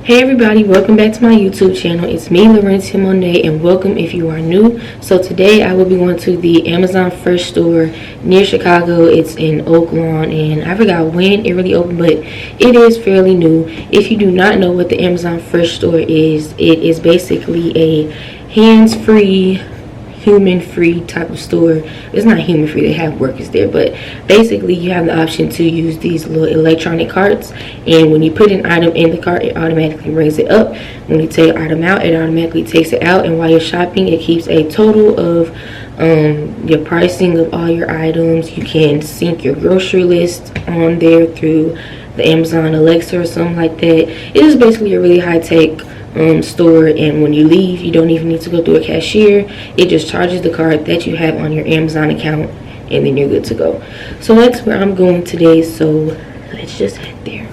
Hey everybody, welcome back to my YouTube channel. It's me, Laurentia Monet, and welcome if you are new. So today I will be going to the Amazon Fresh store near Chicago. It's in Oak Lawn, and I forgot when it really opened, but it is fairly new. If you do not know what the Amazon Fresh store is, it is basically a hands-free, human-free type of store. It's not human-free, they have workers there, but basically you have the option to use these little electronic carts, and when you put an item in the cart, it automatically brings it up. When you take an item out, it automatically takes it out, and while you're shopping, it keeps a total of your pricing of all your items. You can sync your grocery list on there through the Amazon Alexa or something like that. It is basically a really high-tech store, and when you leave, you don't even need to go through a cashier. It just charges the card that you have on your Amazon account, and then you're good to go. So that's where I'm going today, so let's just head there.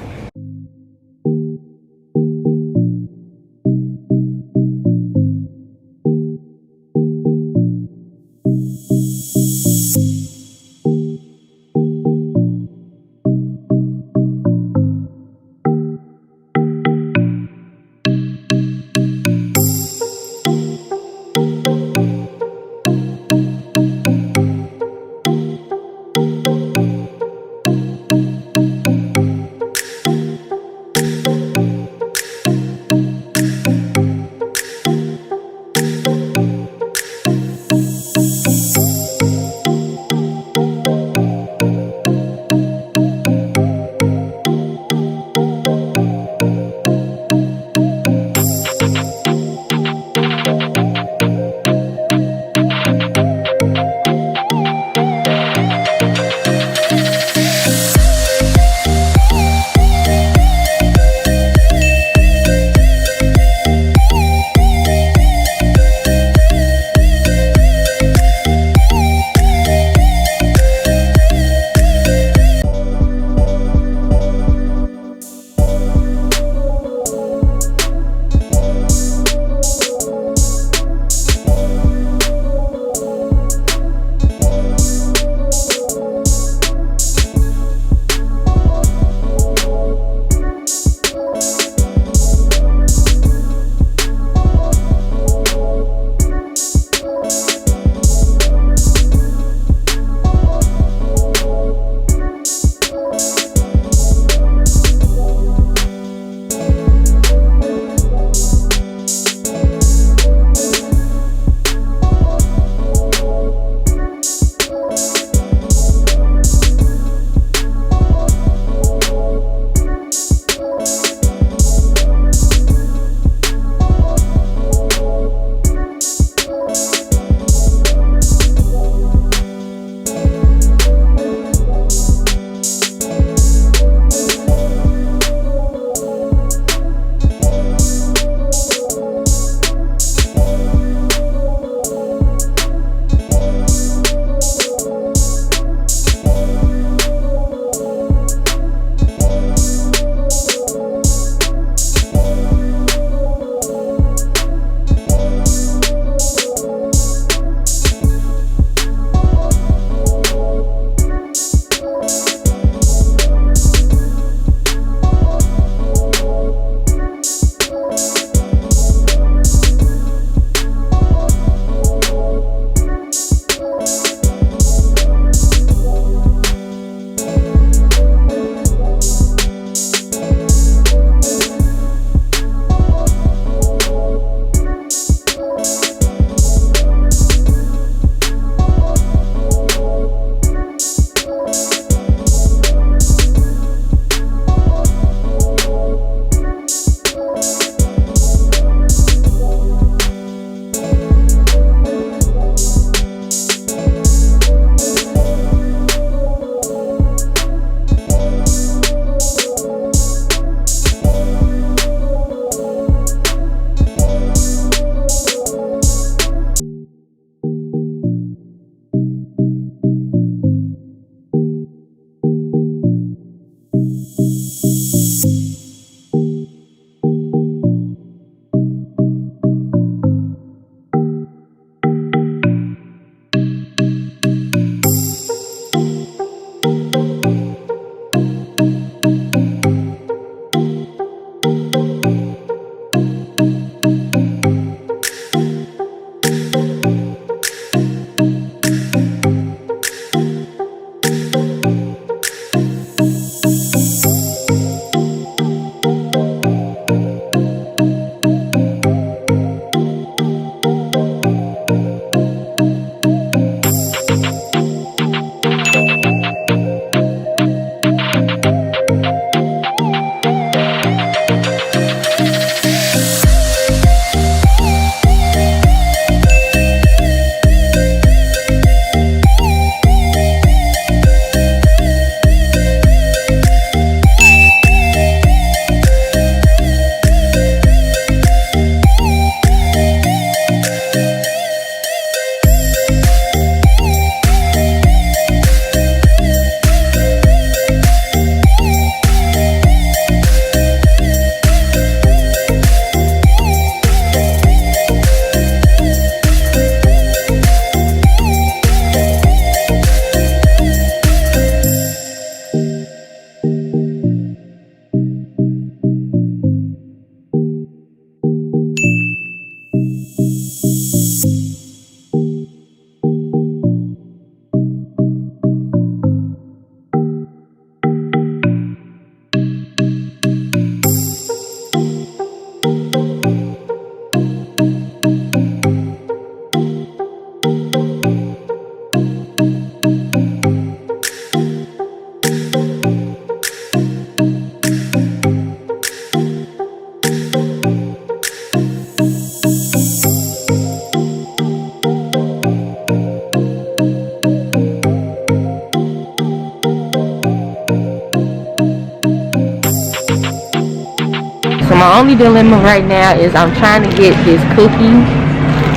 only dilemma right now is I'm trying to get this cookie,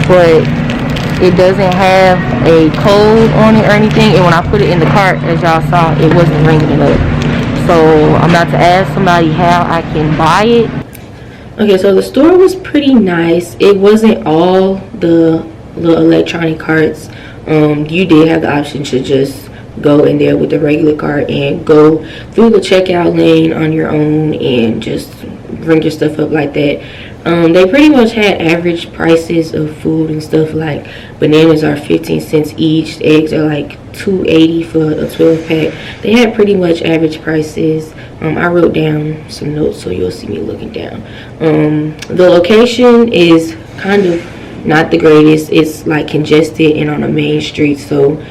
but it doesn't have a code on it or anything, and when I put it in the cart, as y'all saw, it wasn't ringing it up. So I'm about to ask somebody how I can buy it. Okay, so the store was pretty nice. It wasn't all the little electronic carts. You did have the option to just go in there with the regular cart and go through the checkout lane on your own and just bring your stuff up like that. They pretty much had average prices of food and stuff. Like bananas are 15 cents each, eggs are like $2.80 for a 12 pack. They had pretty much average prices. I wrote down some notes so you'll see me looking down. The location is kind of not the greatest. It's like congested and on a main street, so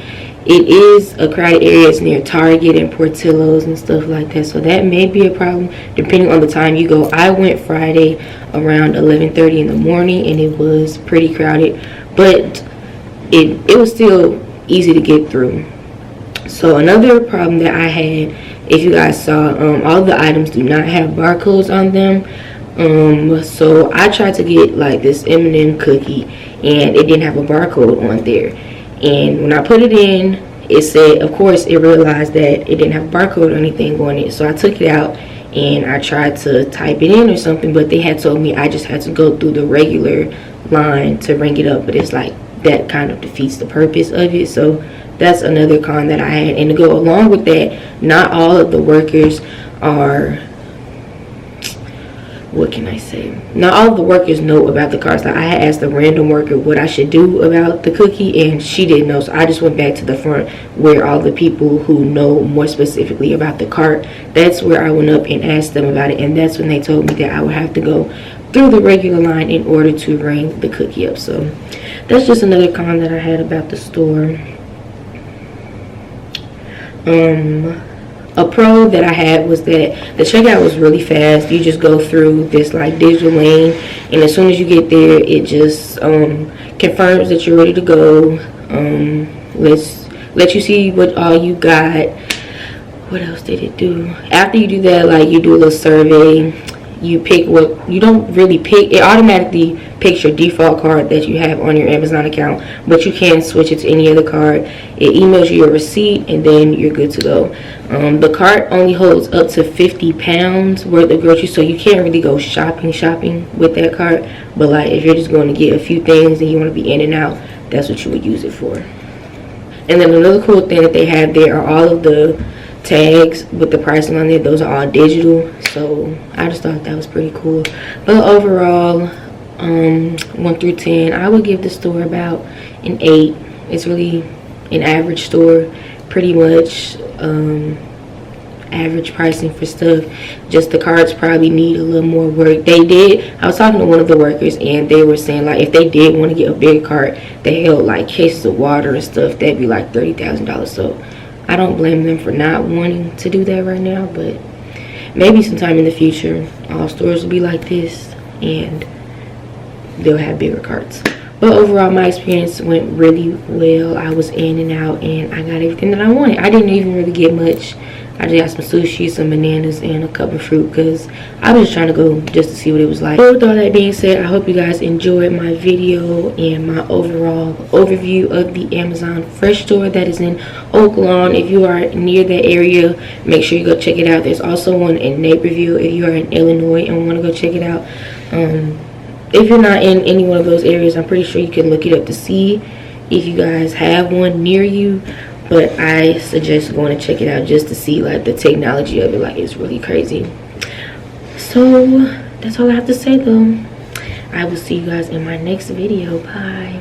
it is a crowded area. It's near Target and Portillo's and stuff like that, so that may be a problem depending on the time you go. I went Friday around 11:30 in the morning and it was pretty crowded, but it was still easy to get through. So another problem that I had, if you guys saw, all the items do not have barcodes on them. So I tried to get like this M&M cookie and it didn't have a barcode on there. And when I put it in, it said, of course, it realized that it didn't have a barcode or anything on it. So I took it out and I tried to type it in or something, but they had told me I just had to go through the regular line to ring it up. But it's like that kind of defeats the purpose of it. So that's another con that I had. And to go along with that, not all of the workers are, what can I say? Not all of the workers know about the carts. Like I had asked a random worker what I should do about the cookie, and she didn't know. So I just went back to the front where all the people who know more specifically about the cart, that's where I went up and asked them about it. And that's when they told me that I would have to go through the regular line in order to ring the cookie up. So that's just another con that I had about the store. A pro that I had was that the checkout was really fast. You just go through this like digital lane, and as soon as you get there, it just confirms that you're ready to go. Let you see what all you got. What else did it do? After you do that, like you do a little survey. You pick what you don't really pick. It automatically picks your default card that you have on your Amazon account, but you can switch it to any other card. It emails you your receipt and then you're good to go. The cart only holds up to 50 pounds worth of groceries, so you can't really go shopping with that cart. But like if you're just going to get a few things and you want to be in and out, that's what you would use it for. And then another cool thing that they have there are all of the tags with the pricing on there. Those are all digital, so I just thought that was pretty cool. But overall, 1 through 10, I would give the store about an 8. It's really an average store, pretty much average pricing for stuff. Just the carts probably need a little more work. I was talking to one of the workers and they were saying like if they did want to get a bigger cart that held like cases of water and stuff, that'd be like $30,000. So I don't blame them for not wanting to do that right now, but maybe sometime in the future all stores will be like this and they'll have bigger carts. But overall, my experience went really well. I was in and out and I got everything that I wanted. I didn't even really get much. I just got some sushi, some bananas, and a cup of fruit because I was just trying to go just to see what it was like. But with all that being said, I hope you guys enjoyed my video and my overall overview of the Amazon Fresh store that is in Oak Lawn. If you are near that area, make sure you go check it out. There's also one in Naperville if you are in Illinois and want to go check it out. If you're not in any one of those areas, I'm pretty sure you can look it up to see if you guys have one near you. But I suggest going to check it out just to see like the technology of it. Like it's really crazy. So that's all I have to say though. I will see you guys in my next video. Bye.